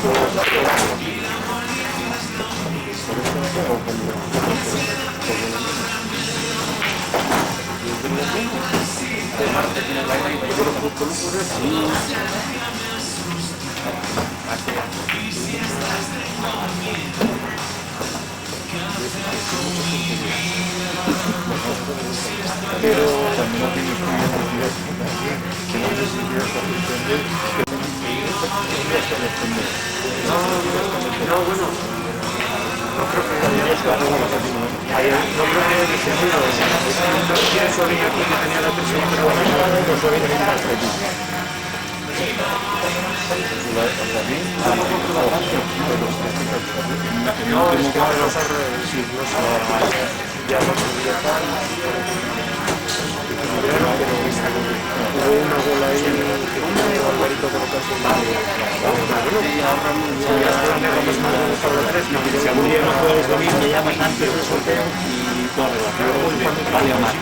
Pero también no tiene que no sé si ya está responder no, bueno, no creo que haya descargado no creo que haya sentido. Tiene sobrino aquí que tenía la presión, pero no sobrino que hasta aquí. No, es que los ya no hubo una bola ahí que Alvarito colocarse Si algún día no juegues domingo, me llamas antes del sorteo y todo relación. Vale o mal.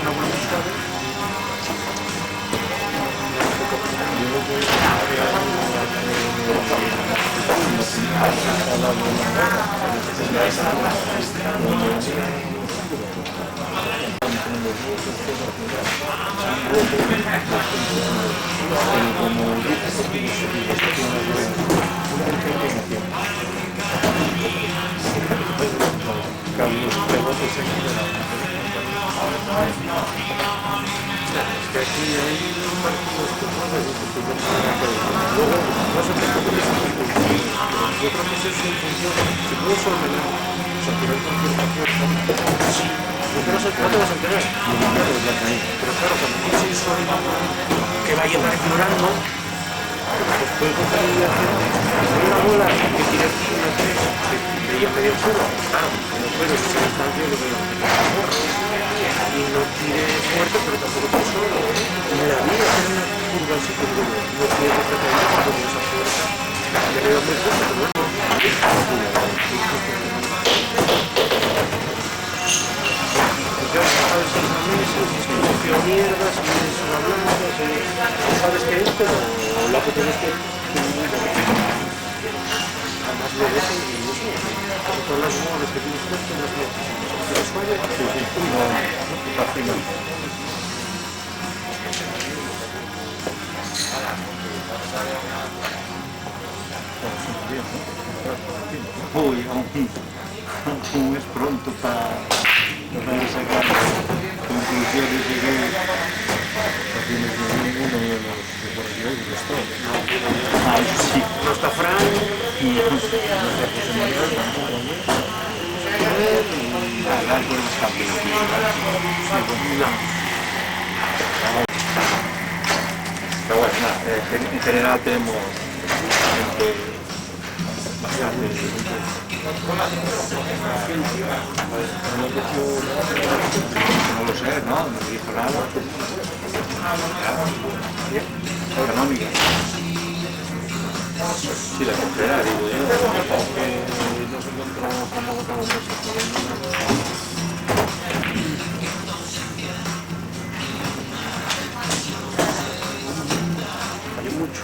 Carlos Pegote se que aquí hay partidos que luego no se preocupen de yo creo que eso es en función si puedes ordenar o sea, tirar cualquier partido no te vas a enterar pero claro, cuando tienes un sonido que va a llevar ignorando pues puede coger y hacer una bola que tire una 3 que ya medio puro claro, como puedes esa distancia lo veo y no tire fuerte pero tampoco te solo en la vida hacer una curva así que no puedes retrasar porque esa fuerza ya le da muy fuerte pero bueno ya sabes que los meses que mierdas y son blancas y sabes que es pero la que tienes que además lo ves y eso todas las modas que tienes puesto las que les falla no fascina Uy, aún es pronto para sacar conclusiones de que tienes ninguno de los de por aquí hoy no está. eso sí. no está Fran Y hablar con los campeones. Pero bueno, nada, en general tenemos bastante. No lo sé, ¿no? No dijo nada. Económica. Sí, la comprará, digo yo. nos encontramos convocados hay mucho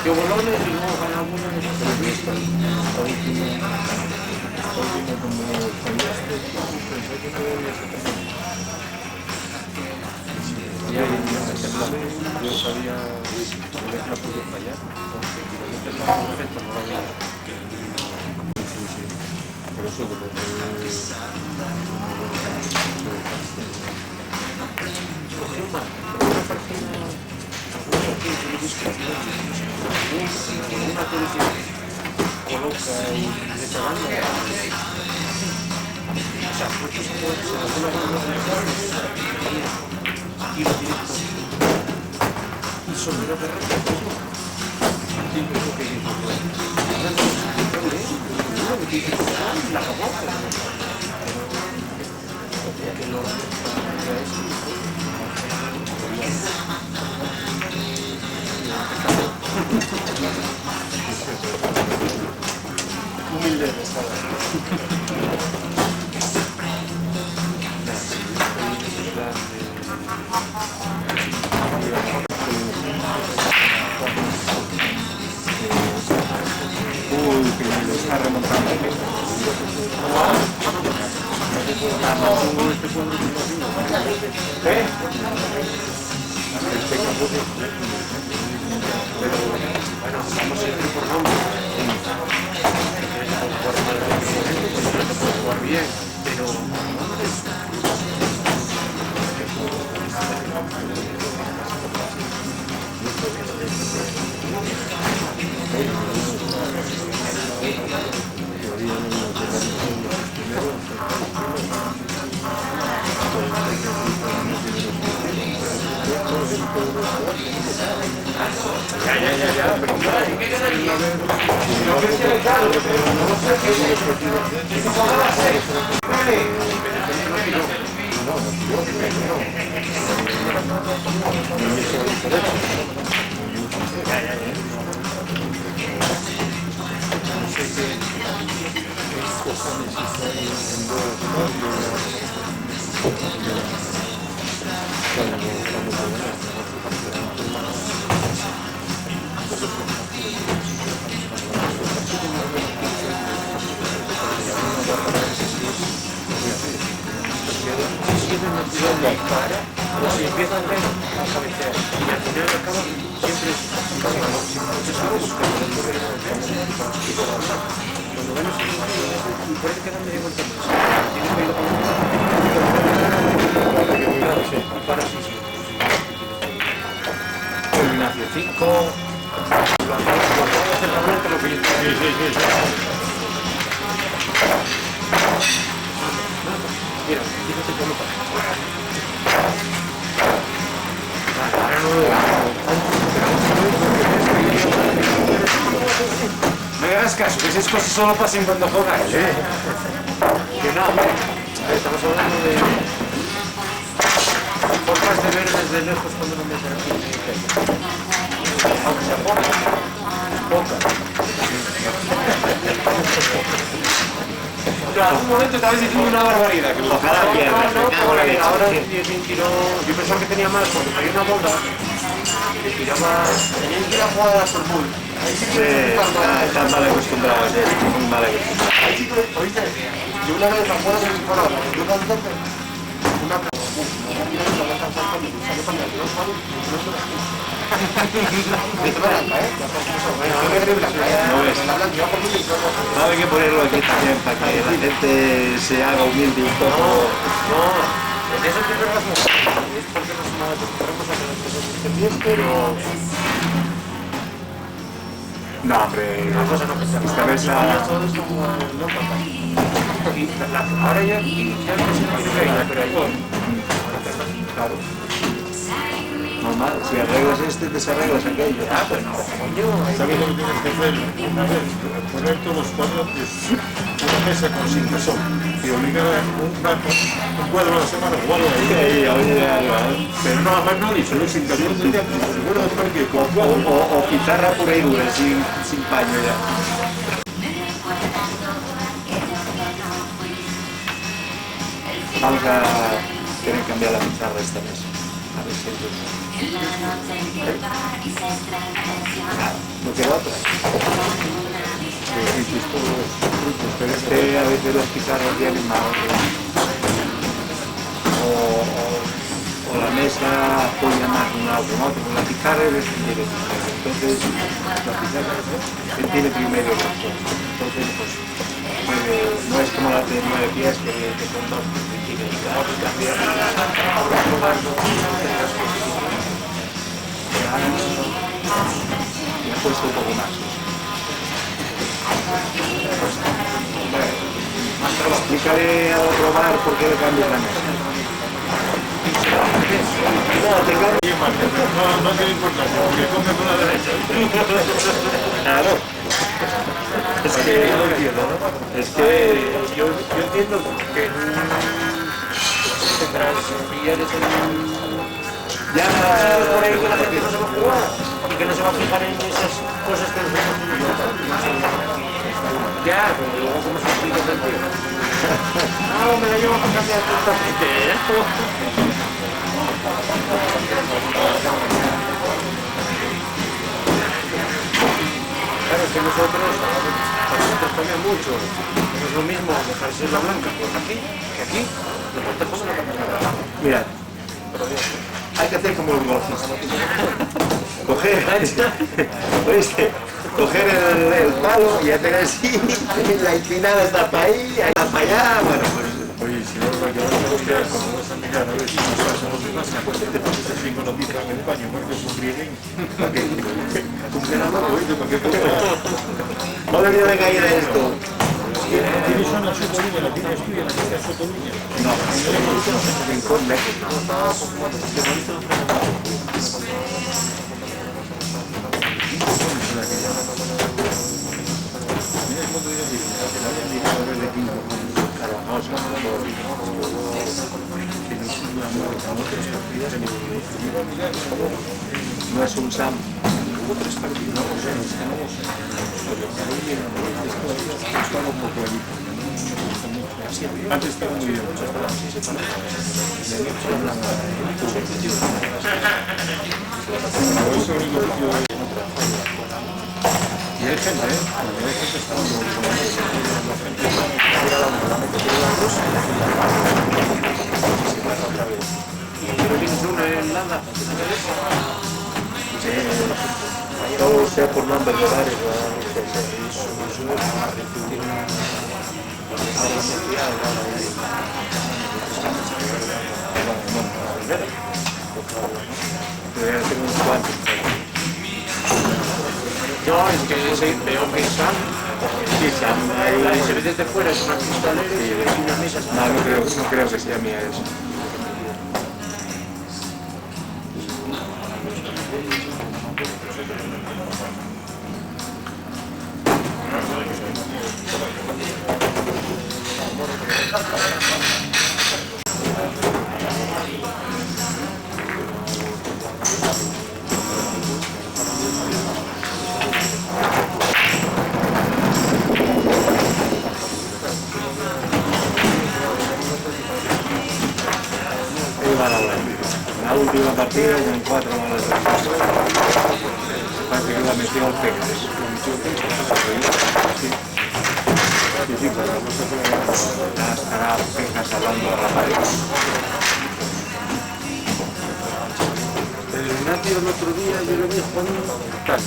yo bolones y luego gané algunas entrevistas Esta última como fallaste, pensé que no debía ser también. Yo sabía que la pude fallar, porque perfecto, no lo había. Por eso que una coloca y le pegando o sea, muchos se alguna y lo directo y sobre lo que repito siempre lo que digo la acabó que lo humilde ¿Eh? Pero bueno, vamos a ir por nombre. Puedes jugar bien, pero ya, pero pero si empiezan bien a cabecear y al final del cabo siempre es muchos años cuando ganas y puede que dan media vuelta para sí. Ignacio 5 mira, fíjate cómo pasa. No le hagas caso, que esas cosas solo pasan cuando juega él, ¿eh? Que no, estamos hablando de formas de ver desde lejos cuando no meten aquí. Aunque se poca. En algún momento estabas diciendo una barbaridad. Que Ojalá pierdas, me cago en la leche. ahora yo pensaba que tenía más cuando traía una bola. Que tiraba. Tenía que ir a jugar a la Sorbol. Ahí sí que Están mal acostumbrados, muy mal acostumbrados. ahí sí que, oíste, yo una vez a jugar en el parado, yo una vez una No hay que ponerlo aquí también para que la gente se haga humilde un poco. No, eso es que verdad es porque nos acostumbramos a que las cosas estén bien, pero No, hombre, una cosa no pasa. esta vez Todo esto como no pasa. Y ahora ya empecé a decir pero ahí claro. normal, si arreglas este, desarreglas aquello. Ah, pues no, coño. ¿Sabes lo que tienes que hacer? Una vez, poner todos los cuadros, una mesa con signación y obligar a un cuadro a la semana o algo ahí. Pero no, además no, ni solo sin cambiar de tiempo, seguro de que con cuadro. O pizarra pura y dura, sin paño ya. Vamos a tener que cambiar la pizarra esta mesa. A ver si no queda otra. Pero es que a veces las pizarras vienen mal. O la mesa apoya más un lado que otro. La pizarra es tiene entonces la pizarra tiene primero el razón. Entonces pues no es como las de 9 pies que son dos que tienen que cambiar. Me ha puesto un poco más. Explícale a otro bar por qué le cambias la mesa. No, te cambio. No tiene importancia, porque come con la derecha. Claro. Es que Yo entiendo que tendrás pillares ya por ahí que la gente no se va a jugar y que no se va a fijar en esas cosas que nos ya, pero luego como se explica el tío. No, me la llevo para cambiar totalmente. Claro, es que nosotros cambia mucho. No es lo mismo dejarse la blanca pues aquí que aquí. Después te pones la camiseta. Mira, hay que hacer como los golfistas. Coger, ¿oíste? Coger el palo y hacer así, la inclinada está para ahí, está para allá, bueno, pues... Oye, si no, lo que vamos a quedar como vas a mirar, a ver si nos pasamos de más, pues te pones así con los pies en el baño, muertes un rieguín, para que un ganador, oíste, para que todo... No debería de caer esto. ¿Tienes una sotolínea? ¿La tienes tú y la tienes sotolínea? No, rincón México. No es un SAM. Antes estaba muy bien. Y hay gente, hay gente que está Pero tienes una en nada. Todo sea por nombres de bares. Yo es que veo que Sam, si ves desde fuera es una cristalera y una mesa. No creo que sea mía eso. La última partida con 4 malos de parece que la metió al Pecas. Sí, ya estará Pecas hablando a Rafael. El Ignacio el otro día yo lo vi jugando tal.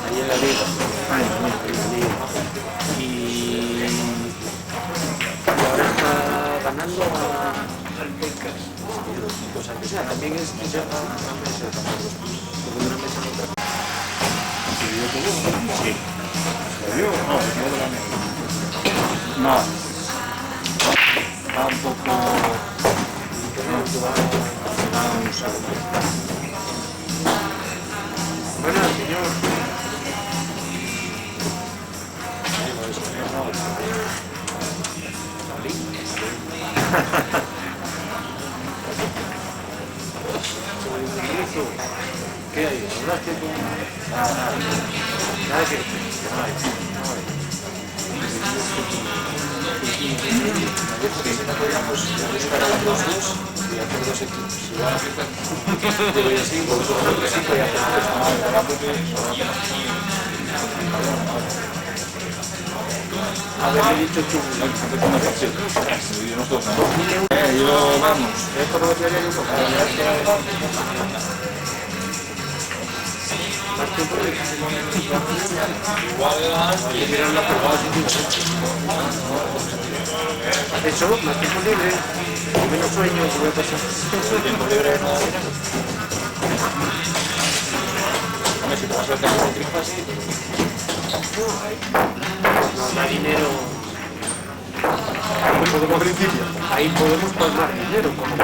Ahí en la liga. Y ahora está ganando al Pecas. O sea, que sea, también es que sea una mesa de tampoco. Porque una mesa no otra. Sí. ¿Se vio? No, se quedó de la mesa. No. Tampoco. Buenas, señor. ¿Qué hay? ¿Hablaste con...? Nada que... No hay. Si no podíamos buscar a los dos y hacer dos equipos. Digo, y así, vosotros los dos y hacer haberle dicho tú. Yo, vamos. Esto no lo quería yo tocar. Más tiempo y mirar la pegada. Eso, más tiempo libre, menos sueño, voy a pasar. Tiempo libre no. Hombre, si te vas a hacer con tripas, sí. No da dinero. Ahí podemos palmar dinero, como que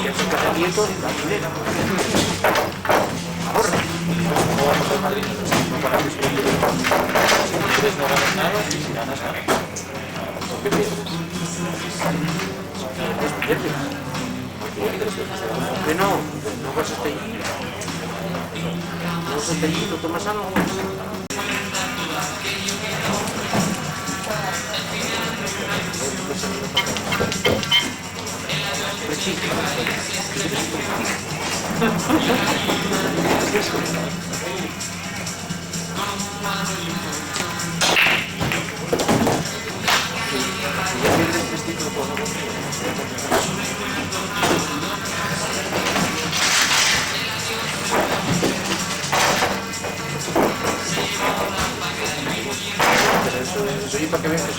hace casamiento, da dinero. Ahorra. No vamos a palmar dinero, no para que si no quieres no ganas nada y si ganas nada. ¿Qué pierdes? ¿Pierdes? ¿Por qué no? No vas a estar ahí. No vas a estar ahí, no tomas algo. Eso y para que veas que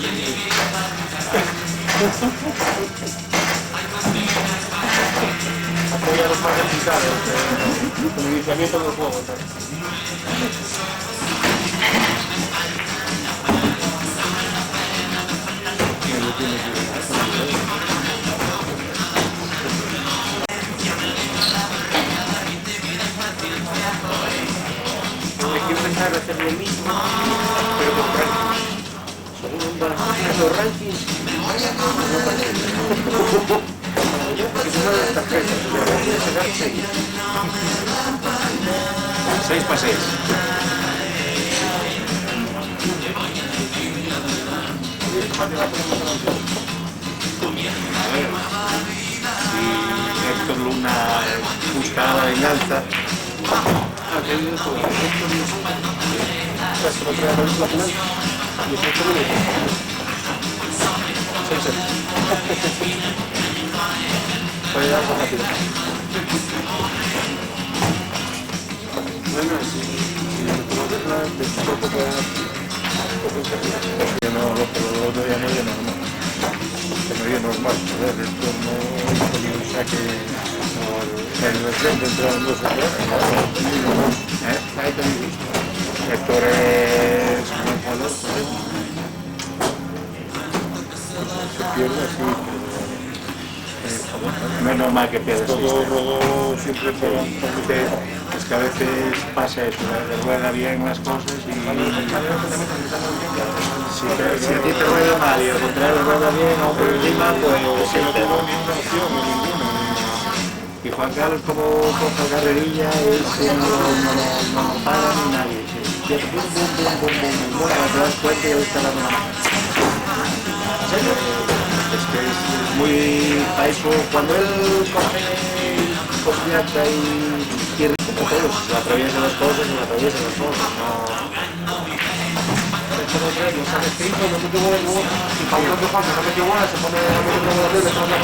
apoya los más necesitados, el iniciamiento del juego. Hay que empezar a hacer lo mismo, pero con rankings. Según van los rankings, porque tú sabes estas cartas, pero tienes que dar 6. 6 para 6. A ver, si Héctor Luna busca la venganza, puede dar más rápido. Bueno, si Lo otro día no es normal. Que no es normal. A ver, esto no es ni un saque. El frente entraron dos atrás. Ahí tenéis. Héctor es un jugador. Se pierde así. No es normal que pierdas. Todo rodó siempre por Es que a veces pasa eso, le rueda bien las cosas y... Si a ti te rueda mal y al contrario rueda bien o por encima, pues que no tengo ninguna opción, ninguna. Y Juan Carlos como coja carrerilla, ese no para ni nadie. Bueno, te das cuenta y ahí está la mano. Es que es muy para eso, cuando él coge confianza y como todos, se atraviesa las cosas, no. Esto no creo, sale 5, no metió gol, luego, y para un otro paso no metió gol, se pone a meter de la tele, con la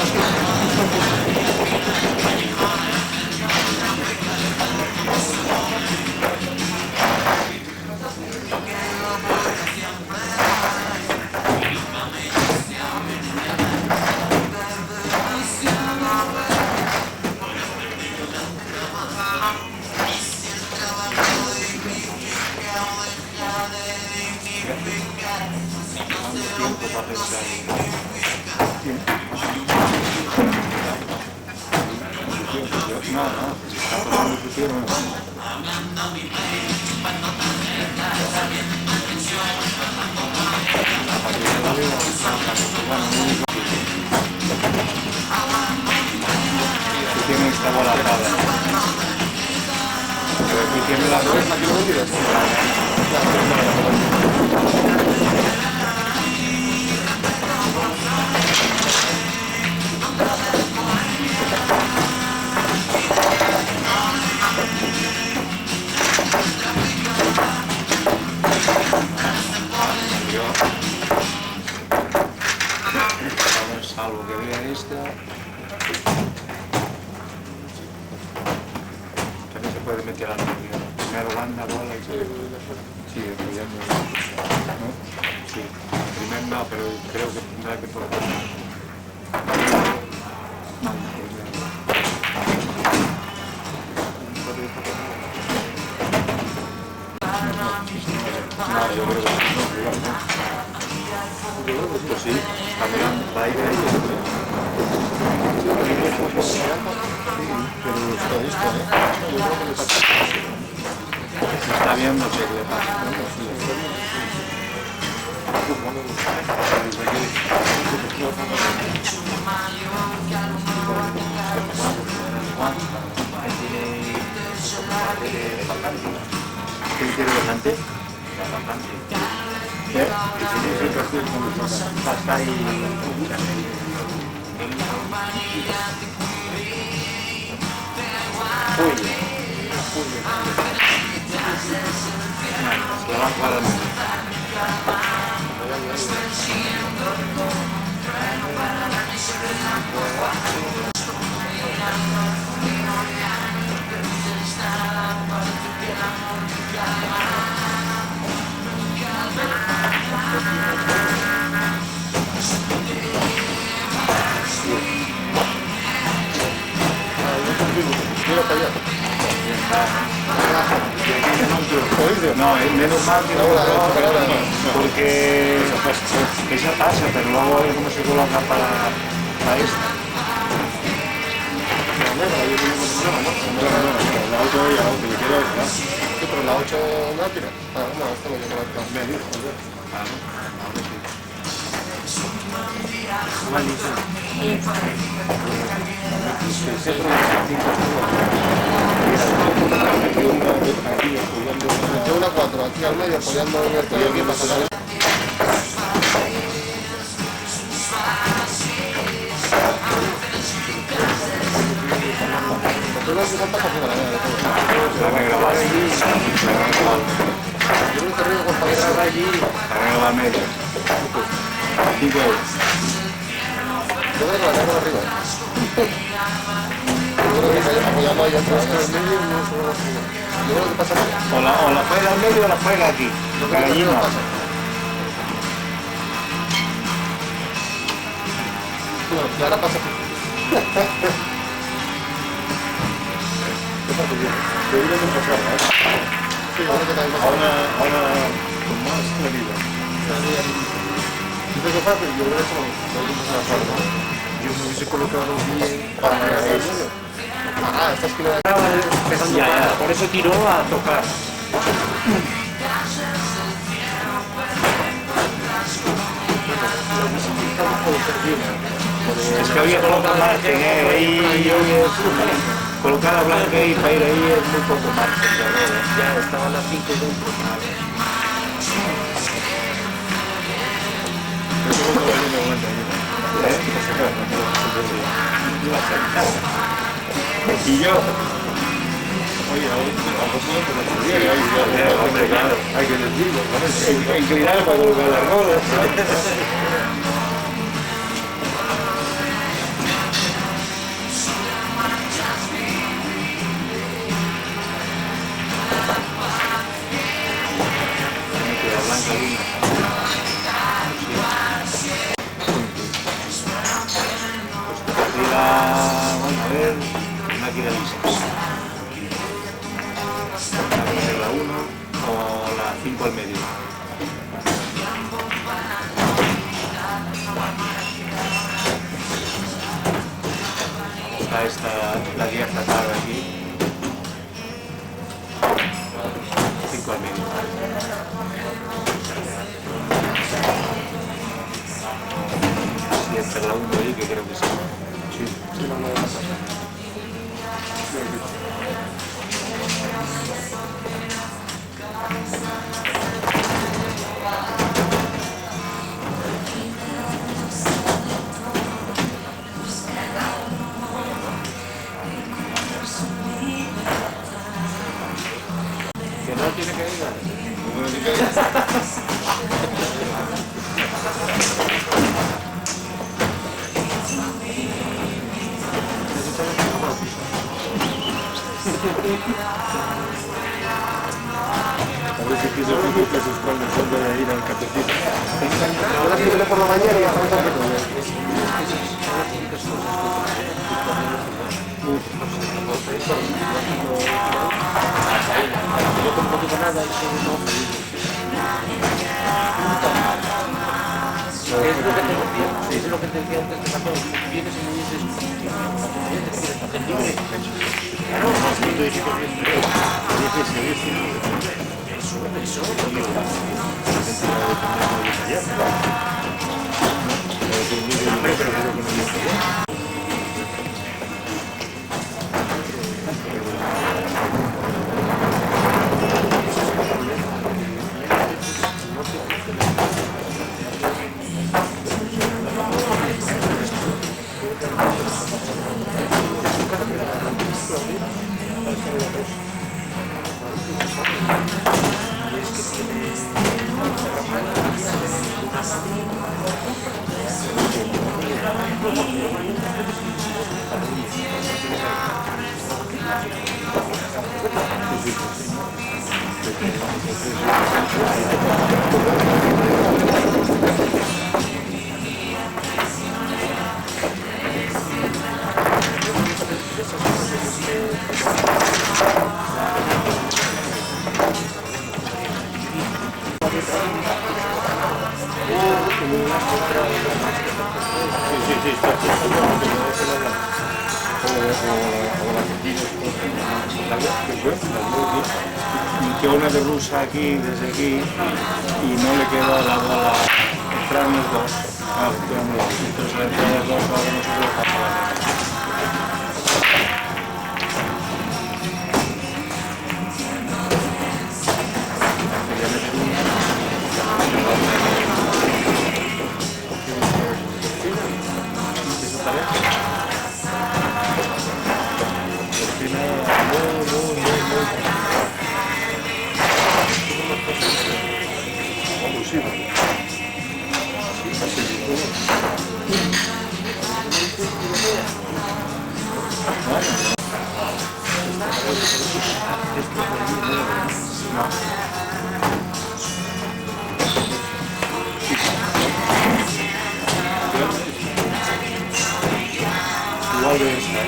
tiempo para pensar. Tiene esta bola atada. Aquí tiene la rueda, aquí lo tiras. Salvo que vea esta. También se puede meter a la media. Primero banda, bola y se... Sí, apoyando. ¿No? Sí. Primero no, pero creo que tendrá que por acá. No, yo creo que no. Pues sí, está mirando, va a ir ahí. Pero está esto, Está viendo que le pasa. ¿Quién quiere delante? Pasa y... Julio. La van a jugar al medio. No, es menos mal que no porque esa pasa, pero luego es como se coloca para esta. La 8 ya, aunque yo quiero, ¿no? Sí, pero la 8 no tira. Ah, no, esto me lleva a medio, joder. Yo una 4, aquí al medio apoyando en el cuello, aquí para sacar. Yo creo que falta casi la de todo. La regla va allí, Yo creo que Río con Javier la regla va al medio. 5 euros. yo creo que la tengo arriba. Yo creo que vaya apoyando ahí atrás. Yo creo que pasa aquí. O la juega al medio o la juega aquí. Yo La creo que gallina. arriba pasa. Bueno, y ahora pasa aquí. Debería de pasar, ¿no? Sí, yo creo que también pasa. Ahora con más claridad. Dice que fácil, yo creo que eso lo vimos a la parte. Yo me hubiese colocado bien Para eso. Ah, esta esquina de aquí. Estaba empezando por eso tiró a tocar. Es que había colocado margen, ahí colocar a blanca y para ir ahí es muy poco margen. Ya estaban las 5 dentro. Y yo, oye, hombre, claro, hay que decirlo, Inclinar para colocar las rodas. Vamos a ver, máquina lista. La 1 o la 5 al medio. Está esta, la guía tratada aquí. 5 al medio. Si entra la 1 ahí, que creo que sí. Sí, no debe pasar. Que no tiene que ir. a veces pienso que sus padres son de ir al catecismo. Ahora sí que por la mañana y ya estamos aquí. Yo con un poquito nada y soy no. Es lo que te decía antes de cuando vienes y me dices, ¿quieres hacer libre? Claro, más lindo y que tiene inició una de rusa aquí, desde aquí, y no le quedó la bola, entraron los dos. Entonces le entraron los dos, ahora no se puede pasar. Igual debe estar.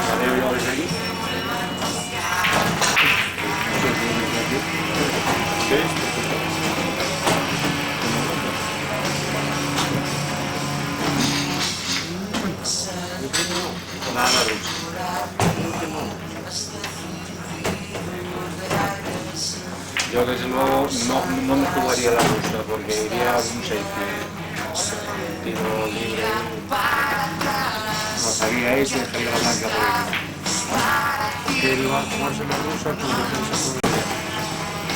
¿La veo yo desde aquí? Nada rusa. Yo desde luego no me jugaría la rusa porque iría a un safety. Tiro libre. No sabía eso y dejaría la blanca por aquí. Que él va a jugarse la rusa con defensa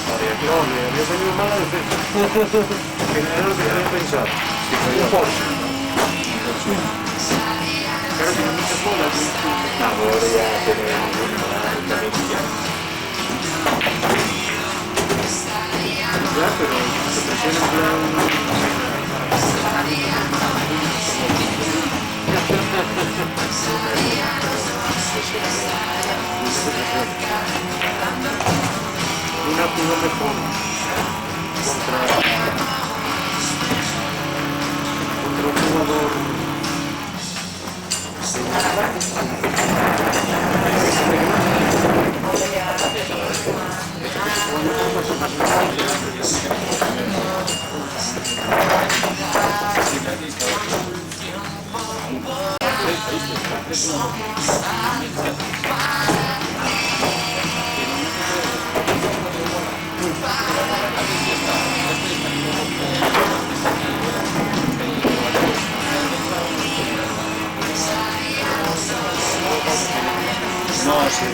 por el... No, le había tenido mala defensa. Que no era lo que había pensado. Un Porsche. Claro, tiene muchas bolas. Ahora ya tiene también ya. Ya, pero se presiona en plan... Una actividad mejor contra un jugador No, se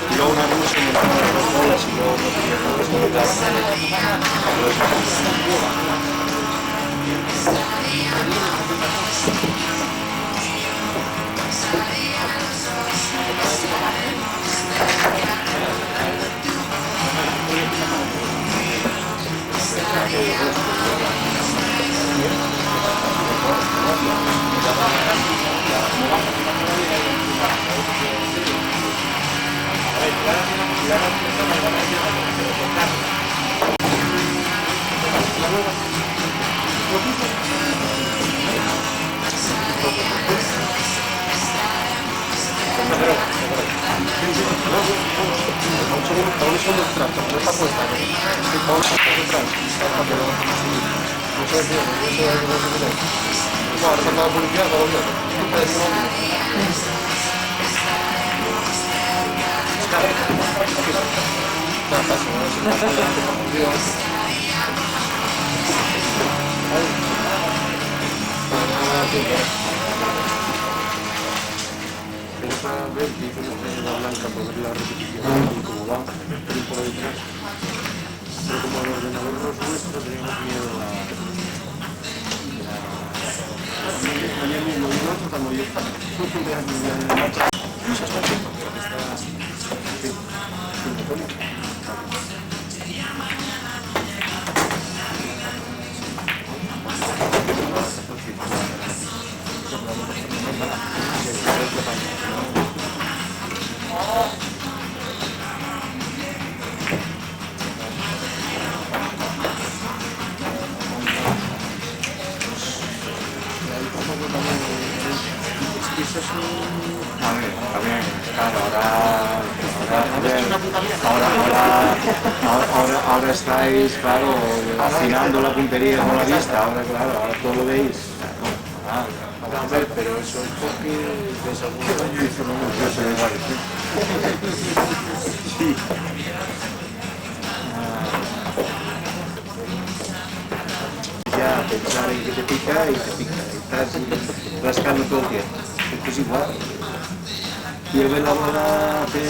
tiró una rusa y entró las dos bolas y luego no tenía nada para ver que hizo la blanca por ver la repetición y cómo va, pero por detrás. Pero como el ordenador no es nuestro, teníamos miedo a... Ayer mismo y nosotros cuando yo estaba. Muchas gracias porque ahora estáis, claro, afinando la puntería con la vista, ahora claro, ahora todo lo veis. A ver, pero eso es porque ves algunos años. Sí. Ya pensar en que te pica y te pica. Y estás rascando todo el tiempo. Esto es igual. Y el velador a hacer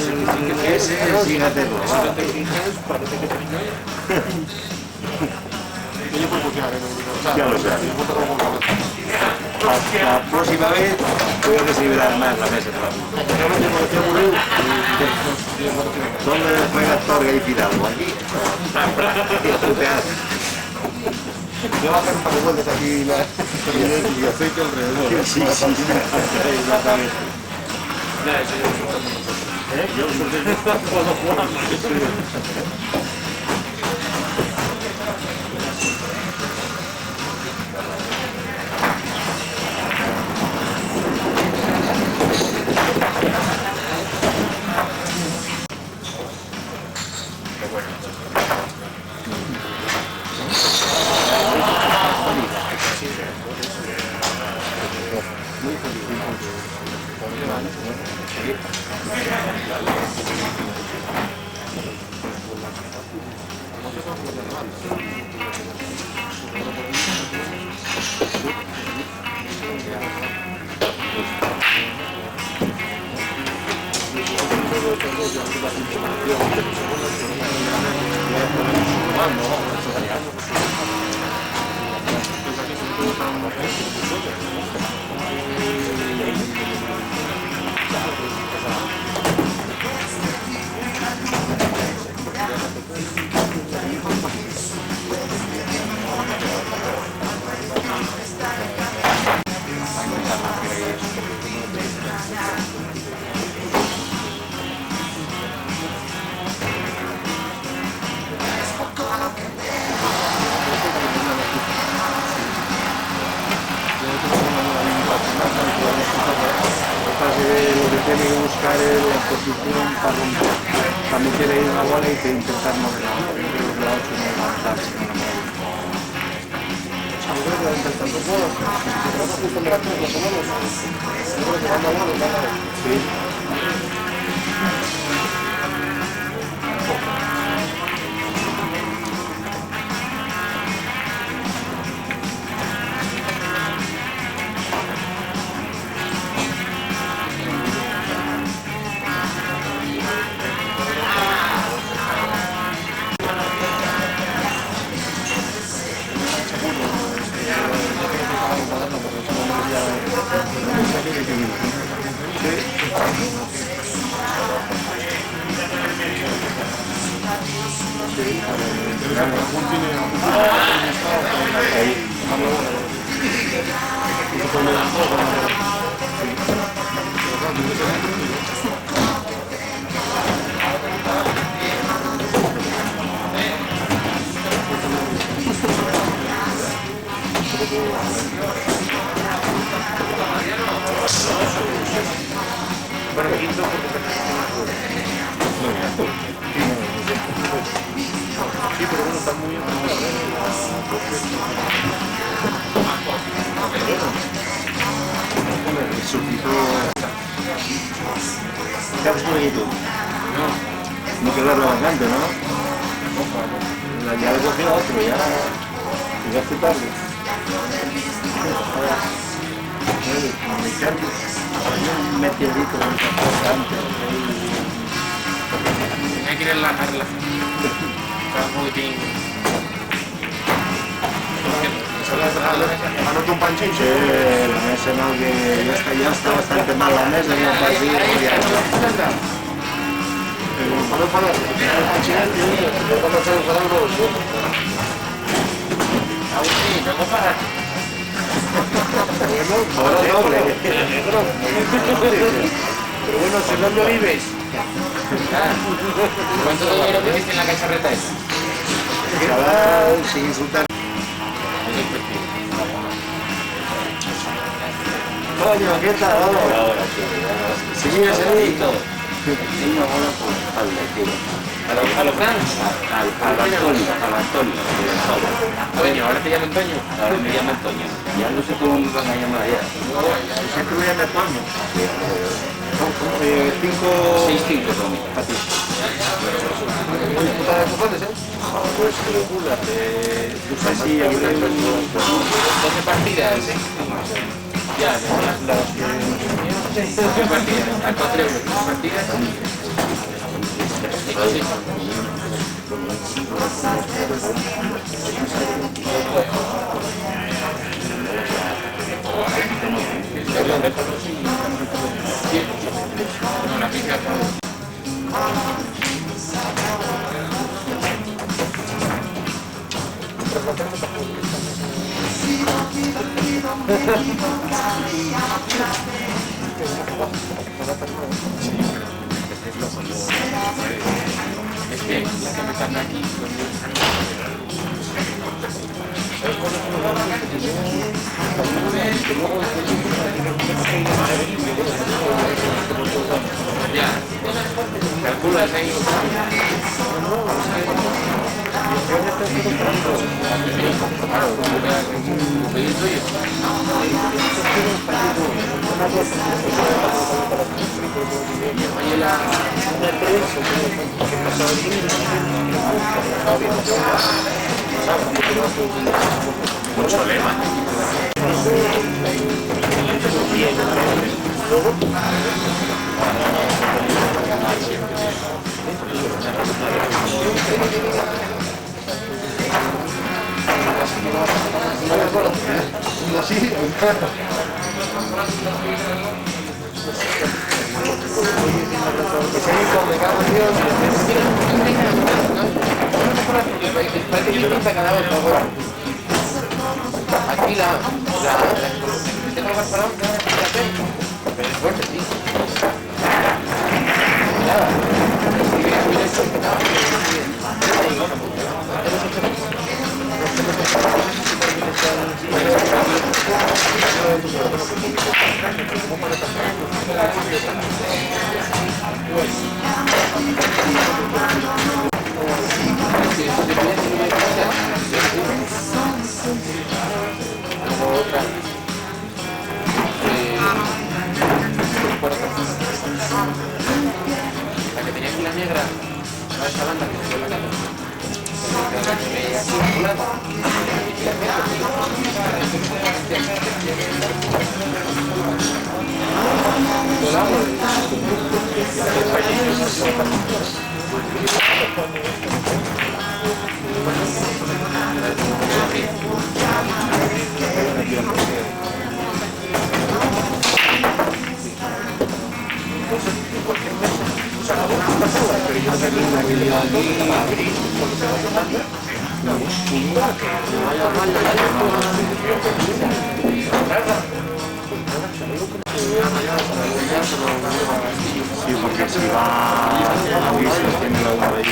ese sin hacerlo. Si no te fijas, parece que te pica. Yo puedo funcionar en el Ya lo sabes. La próxima vez voy a desnivelar más la mesa. ¿Dónde juega Torga y Fidalgo? Aquí. Yo voy a hacer un par de vueltas aquí y aceite alrededor. Sí, sí, exactamente. Nada, eso yo uso Yo uso el cuando jugamos. Lo que tiene que buscar es la posición para romper. Cuando quiere ir a la bola hay que intentar moverla. Yo creo que la 8 no va a avanzar si no la mueve. Sí. Bueno, quinto porque sí, pero bueno, está muy Su tipo... ¿Te has bonito? No quedarlo bastante, ¿no? Ya lo cogió otro, ya estoy tarde. Me cambio. Hay un meteorito en esta cosa antes. hay que relajarla. Está muy bien. Anoto un panchín. Sí, la mesa no, que ya está bastante mal la mesa, no está así. Ahora doble. Pero bueno, ¿si dónde vives? ¿Cuánto dinero pusiste en la cacharreta esa? Chaval, sin insultar. Coño, ¿qué tal? ¿Sigues ahí? Tiene una bola por al tiro. ¿A los fans? Al Antonio. A ver, ahora te llaman Toño. Ahora me llama Antonio. Ya no sé cómo me van a llamar allá. Siempre voy a meter Toño. 6-5 Tony. A ti. Puta de cojones, ¿eh? Pues calcula, no sé si habrá 12 partidas, ¿eh? Ya, las que... 12 partidas, a 4 euros, 12 partidas. Y cosas. Una pica. Es que la que me falta aquí. Ya, calculas ahí. Mucho lema. Aquí la tengo más para pero es fuerte, sí. Nada. La que tenía aquí la negra, a esa banda que se la Sí, porque si va a Luis, tiene la una de ahí.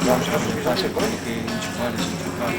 vamos a enchufarse con que enchufar es enchufar.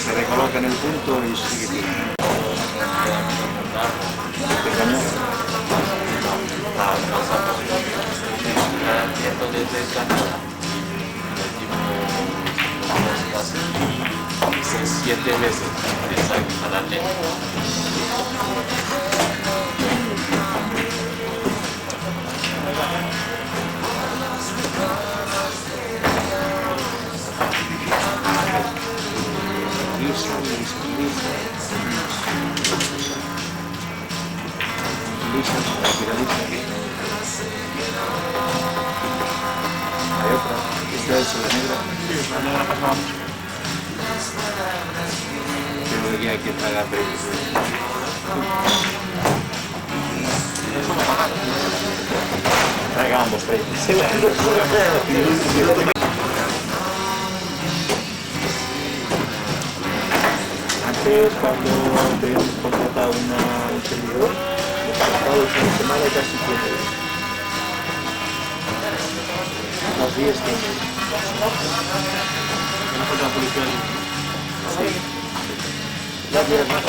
Se recoloca en el punto y sigue tirando. Hice 7 meses al año. Hay otra, esta es la negra. Creo que hay que pagar Tragamos, Antes, cuando teníamos contratado un servidor, nos costaba el fin de semana casi 100 euros. Los días que no falta la policía ahí. las días más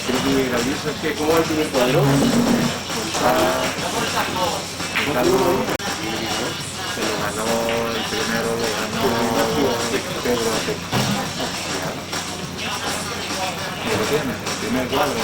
creo que realiza que como el primer cuadro se lo ganó el primero, lo ganó Pedro Ateca. Y lo tiene, el primer cuadro.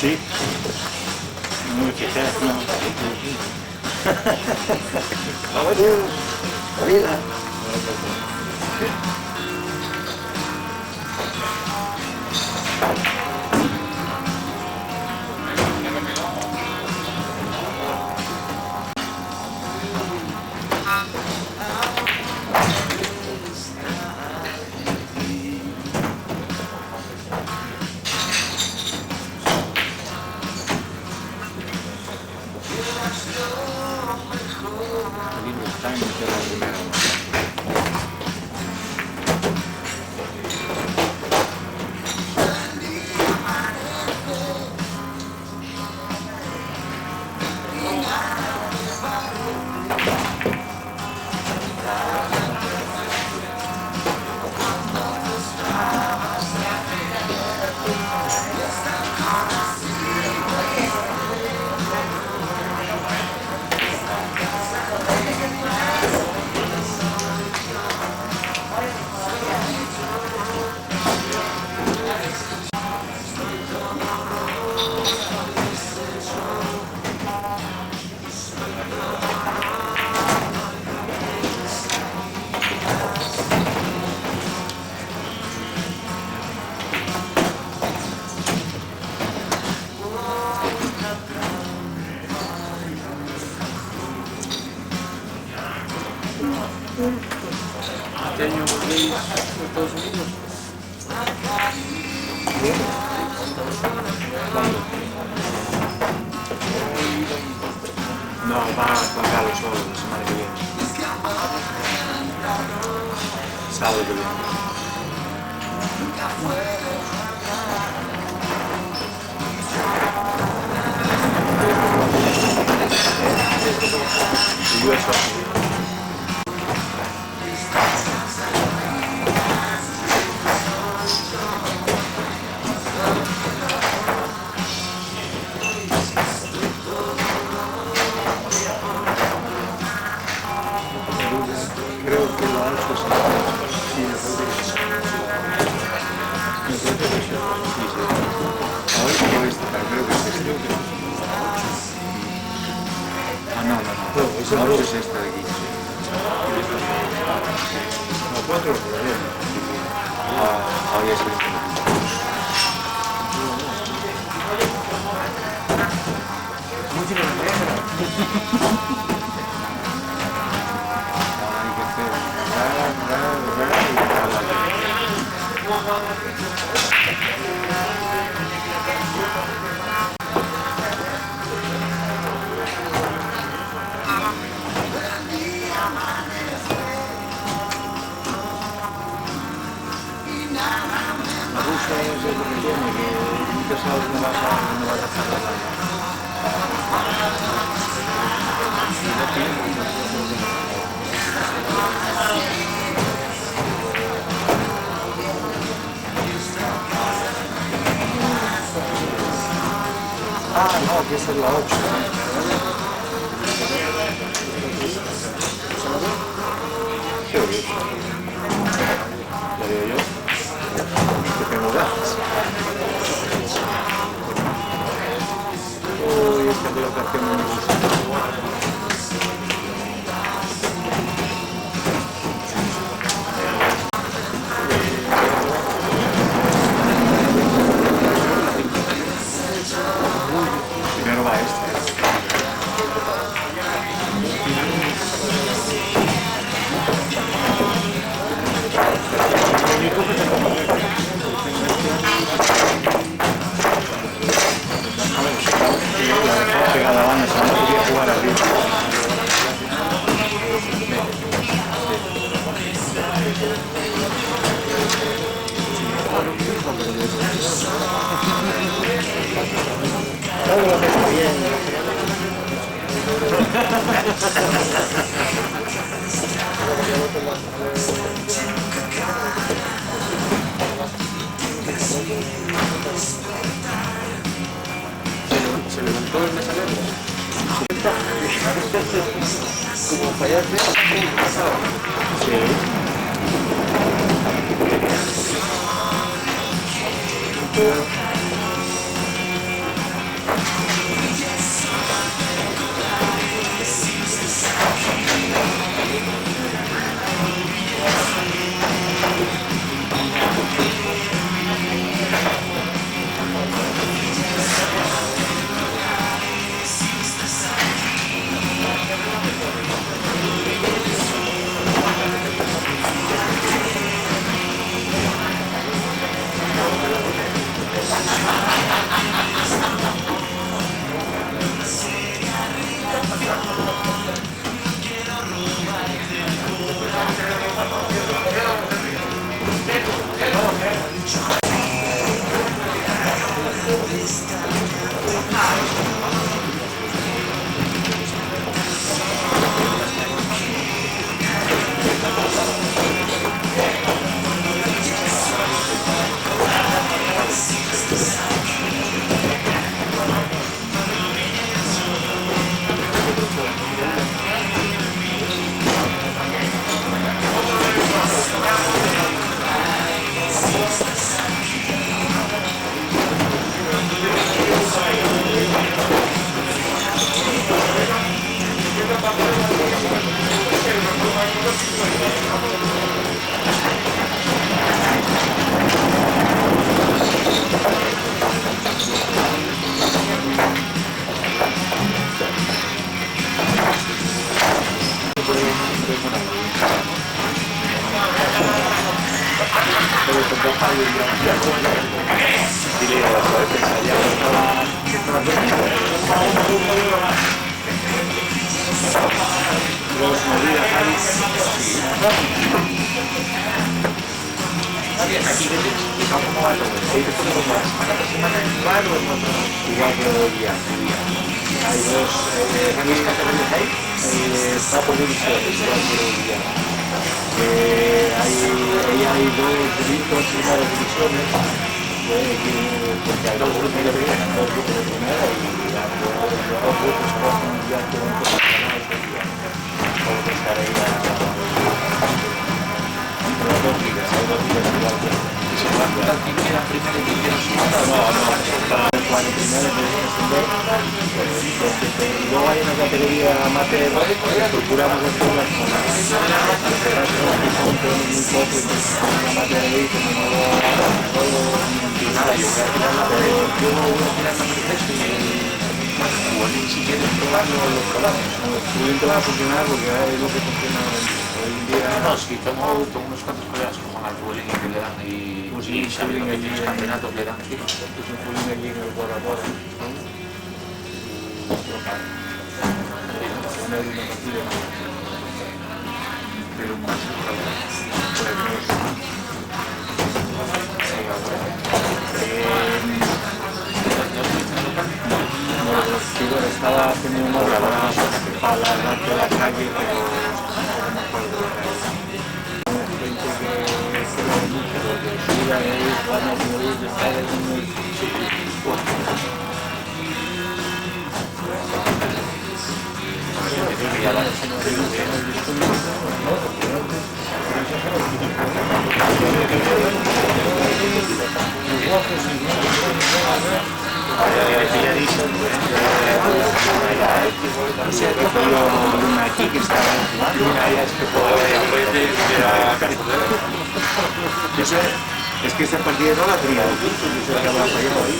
Sí, no me fijé, no. Vamos, vida. Estados Unidos? No, va con Carlos solo la semana que viene. Sábado que viene. Y yo eso. Creo que lo ha hecho sí, hoy o este, pero creo que es este. Ah, no, la 8 es esta de aquí. La 4 todavía. Hoy es este. Música negra. Ahora hay que hacer y la rusa es lo que tiene, que nunca sabes no vas a hacer Ah, no, que esa es la 8. ¿Qué oye? ¿La veo yo? Que tengo gafas. Uy, esta colocación no me gusta. Primero va este. Pegada a la banda, si no podía jugar arriba. Se levantó el mesalero. Como fallaste, pasaba. Y le digo, joder, pensaría que estaba los movidas ahí. Aquí vete, ¿cómo va todo? ¿Semana igual o en otro? Igual que hoy día. Hay dos, ¿Cuántas categorías hay? está por divisiones, igual que hoy día. Hay dos delitos y una de divisiones, porque hay dos grupos de primera y los grupos que pasan ya con un poco de canales de día. Por estar ahí entre las dos ligas, hay dos ligas igual que ¿Se va a contar quién queda primero y quién queda segundo? cuando primero deben ascender, y luego hay una categoría amateur que procuramos hacerlas con la Nada, yo voy a tirar la manifiesto y si quieres probarlo, lo probamos. Estudiante va a funcionar porque es lo que funciona hoy en día. No, sí, tengo unos cuantos colegas que juegan al fútbol y que le dan y saben que los campeonatos le dan, sí. Es un fútbol allí en el Bora Bora. Pero más estaba teniendo una obra para la de la calle, pero no me acuerdo. Gente que lo mucho, porque subía ahí, van a morir, estaba en aquí que estaba es que esa partida no la tenía, yo la había fallado ahí.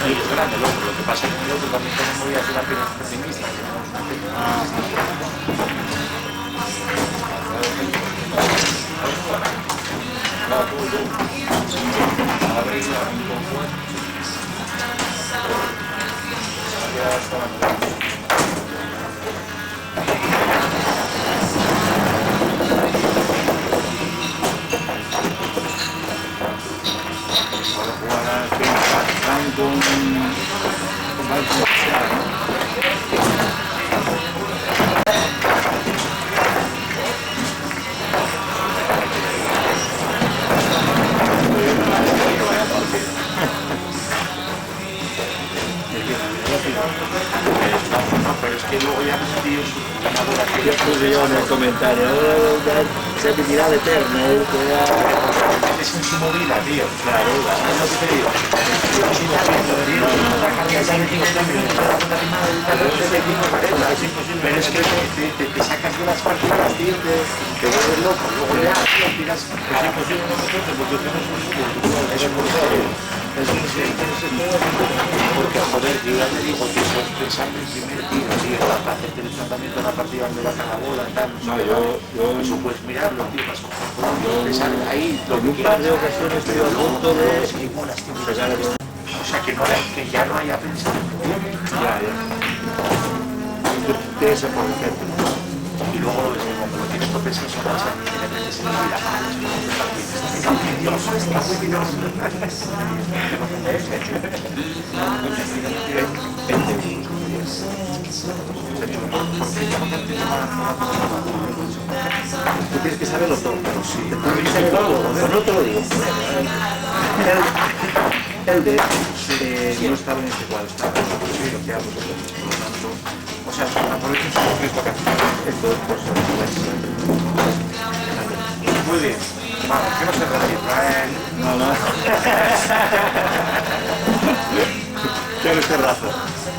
Sí, es grande el otro, lo que pasa es que el otro también tenemos ya la primera pesimista, que pero es que luego ya los tíos Yo puse yo en el comentario, se me tiraba eterna, es en su movida, tío. Claro, es lo que te digo. Pero es que te sacas de las partidas, tío, te vuelves loco. Luego ya tiras. Es imposible nosotros porque tenemos un fútbol. Es imposible. Porque, joder, yo ya te digo que son 3 años el primer tiro, tío, para hacerte el tratamiento de la partida donde va cada bola, tal. No, yo eso puedes mirarlo, tío, vas con te sale ahí, lo en un par de ocasiones estoy a punto de pegar el... O sea, que ya no haya pensamiento. Ya. De esa por ejemplo. Y luego lo ves como lo tienes todo pensado sobre esa y le metes en la vida. Tú tienes que saberlo todo, pero sí. Tienes que saberlo todo, pero no te lo digo. El de no estaba en este cuadro, estaba en lo que hago. O sea, aprovechen sus 3 vacaciones. Entonces, pues, Muy bien. Vamos, que no se ríe. No, no. Qué terrazo.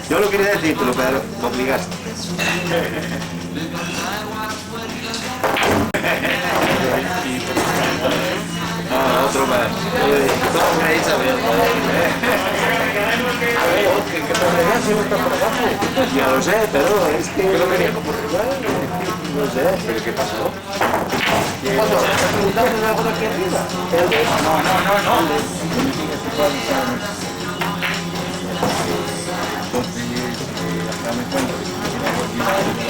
Yo lo quería decir, pero me obligaste. No, otro más. todo me ha dicho bien. A ver, ¿qué problema si no está por abajo? Ya lo sé, pero es que... Yo lo quería como igual. No sé, pero ¿qué pasó? ¿Cuándo? ¿Estás preguntando algo de aquí arriba? Acá me encuentro que si me quiero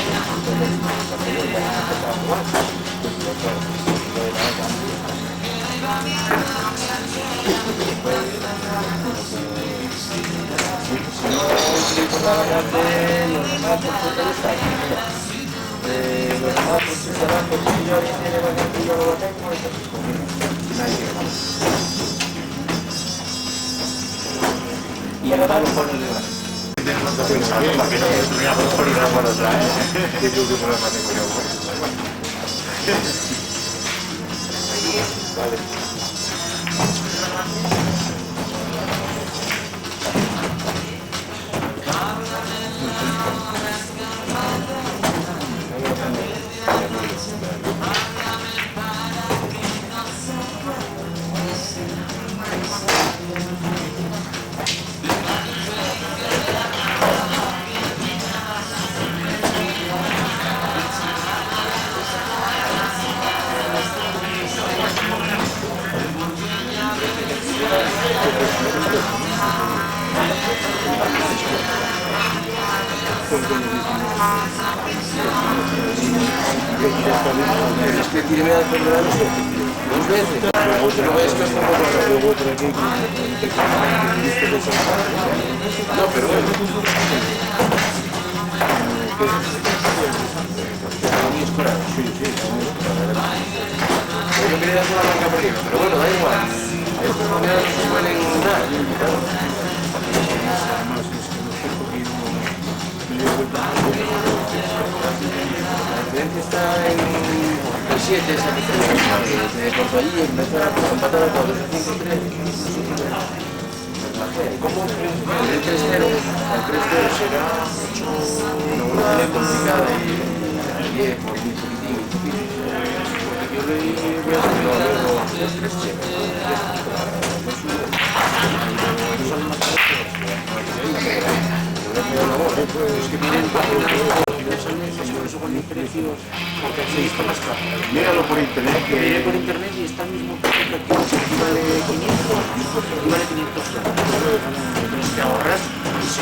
y ahora lo pones de la... Para que no me estuviéramos por una por otra, ¿Qué problema tengo yo? Vale. Es que tiene miedo de perder a nosotros. 2 veces. No ves que es un poco raro. No, pero bueno. Yo quería hacer una marca por arriba, pero bueno, da igual. Estos monedas no se suelen dar. La diferencia está en el 7, esa que de Porto allí, empezar a empatar a todos, 5-3. ¿Cómo? El 3-0, el 3-0 será una manera complicada y 10 por muy poquitín. Porque yo voy a hacer luego 3-0. Es que vienen por eso con el precio, porque aquí está más caro. Míralo por internet. Que viene por internet y está el mismo precio que aquí, aquí vale 500, aquí vale 500 euros. Entonces te ahorras y se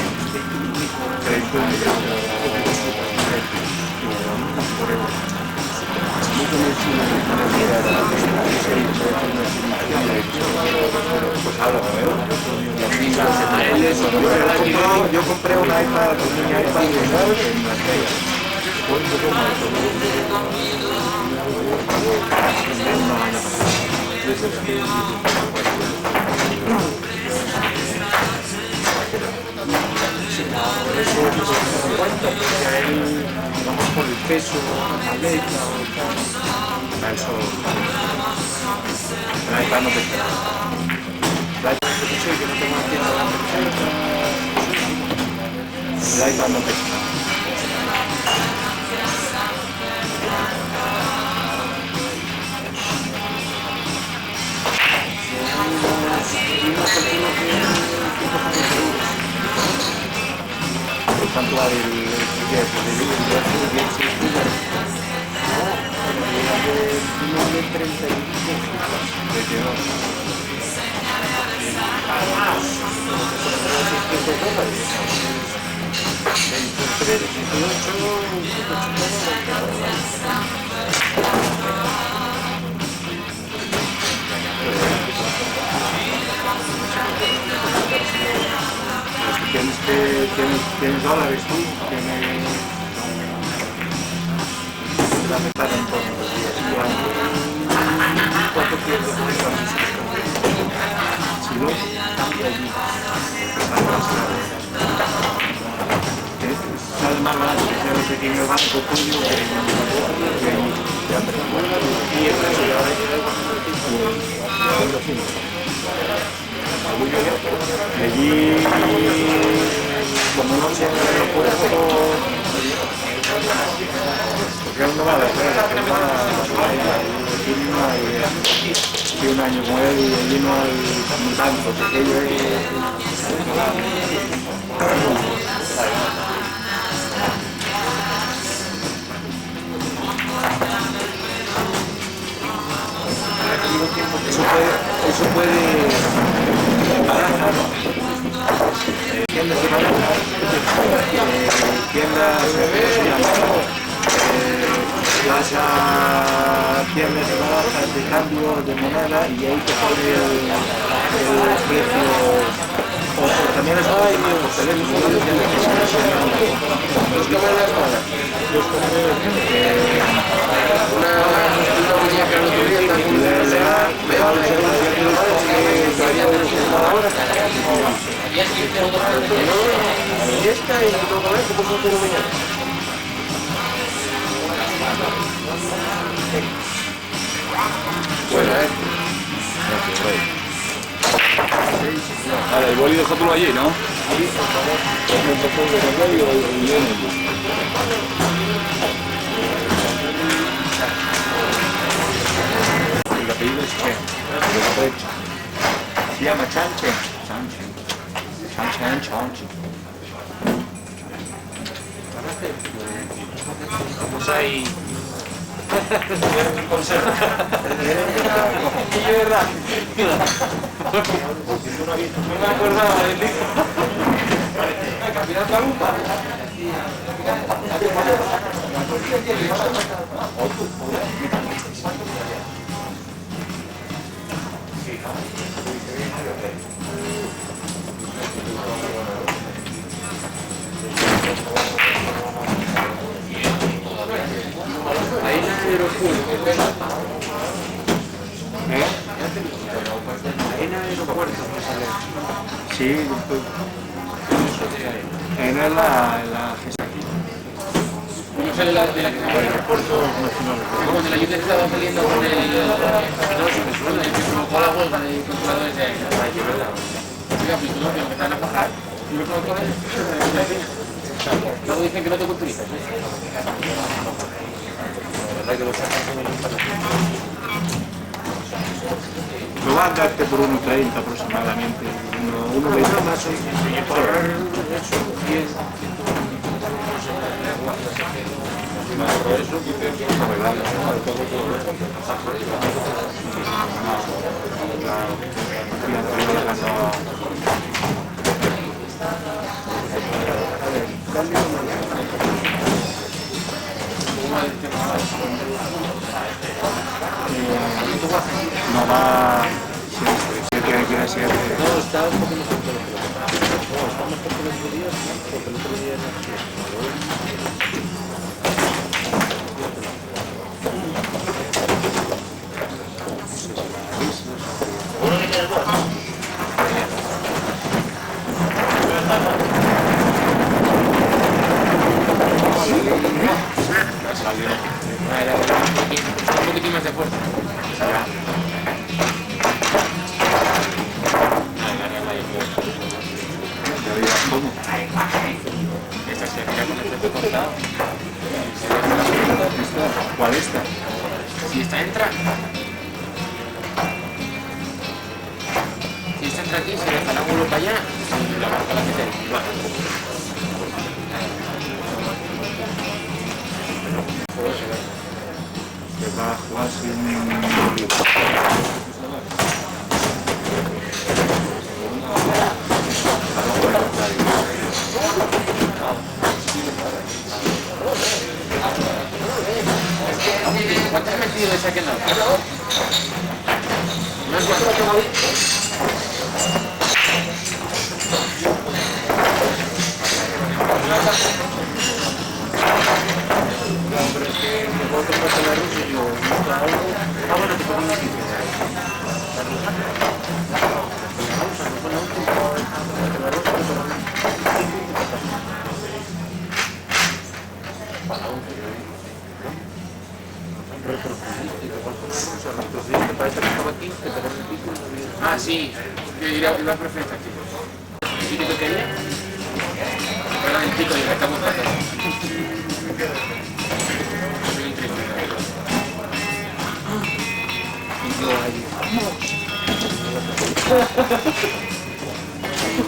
Yo compré una iPad, vamos por el peso, la letra o tal. eso. La iPad no te espera. Que no tengo aquí nada La iPad no te espera. ¿Cuánto vale el ¿Tienes dólares tú? La mitad en torno de 10. ¿Cuánto pierdes? Si no, cambia allí. Sale más barato que sea el pequeño banco tuyo que allí. Y el precio de ahora llega Y allí, como no se hace el aeropuerto, porque uno va a la playa, aquí no hay, que un año con él y allí no hay ni tanto, porque ellos eso puede baraja, tiendas de baraja, tiendas, ¿cómo se llama? Vas a tiendas de barajas de cambio de moneda y ahí te pone el precio, o también es por teléfono, Los cámaras para. Una muñeca no tuviera y esta y luego a ver cómo se lo mañana. Bueno, Vale, el boli déjatelo allí, ¿no? El apellido es Chen. Se llama Chanchen. Chanchen. Vamos ahí. de verdad. No me acordaba del libro. Capitán Palumba. Ahí en el aeropuerto. En el aeropuerto. Sí, era la No sale del aeropuerto nacional. Como de la ayuda estaba saliendo con el provocó la huelga de controladores de aire. Oiga, pues tú no que empezaron a pagar. Y los controladores luego dicen que no te culturizas. lo va a darte por 1,30 aproximadamente. 1,20 más o no va siempre, tiene que ir a 7. No, está un poco mejor que lo que no, está mejor que los otros días, porque el otro día Un poquitín más de fuerza. Esta se queda con el efecto cortado. ¿Cuál esta? Si esta entra. Si esta entra aquí, se deja el ángulo para allá y la marca la mete ahí. Va. Que va a jugar sin ¿Cuánto has metido de saque en la otra? ¿No es pero es que me voy a comprar la rusa y yo busco algo. Ah, bueno, te pongo un sitio. ¿Te parece que estaba aquí? ¿Que te repito? Ah, sí, la preferencia aquí. ¿Sí que te quería? Ahora el pico y la estamos pasando. Soy increíble. Y yo ahí, vamos.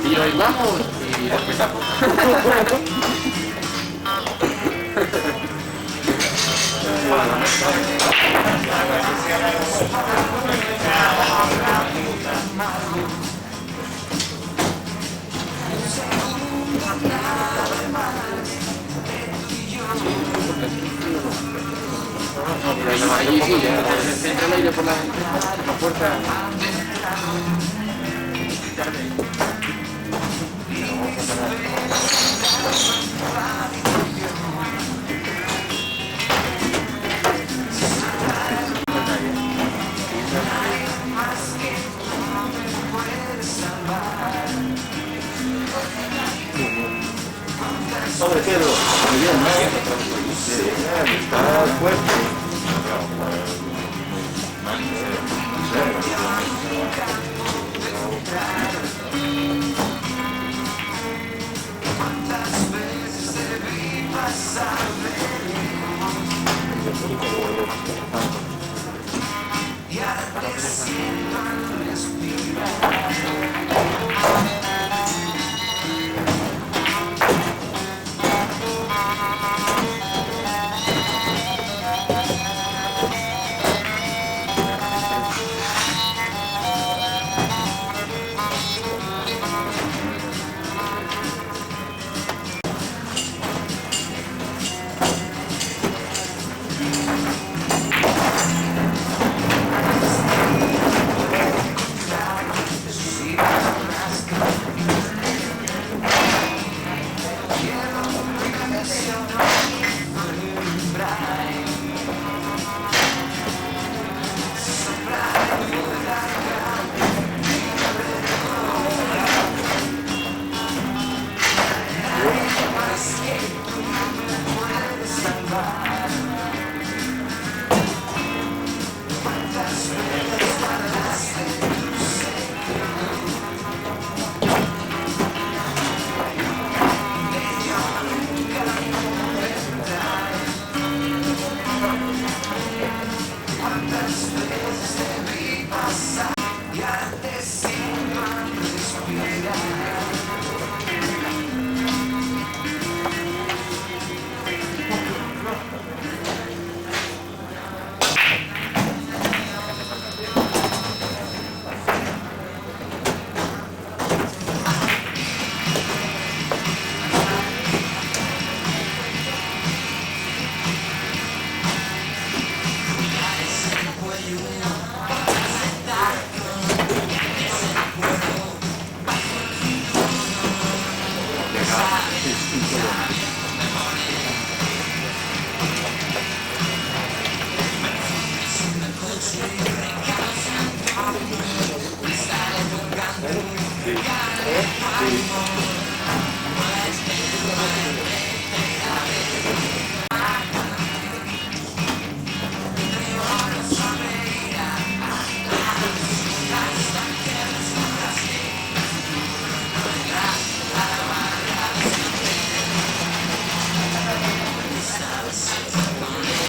Y ahí vamos. Y empezamos. Allí sí, entra el aire por la puerta. Sobre Pedro, muy bien, ¿no? Sí, está fuerte.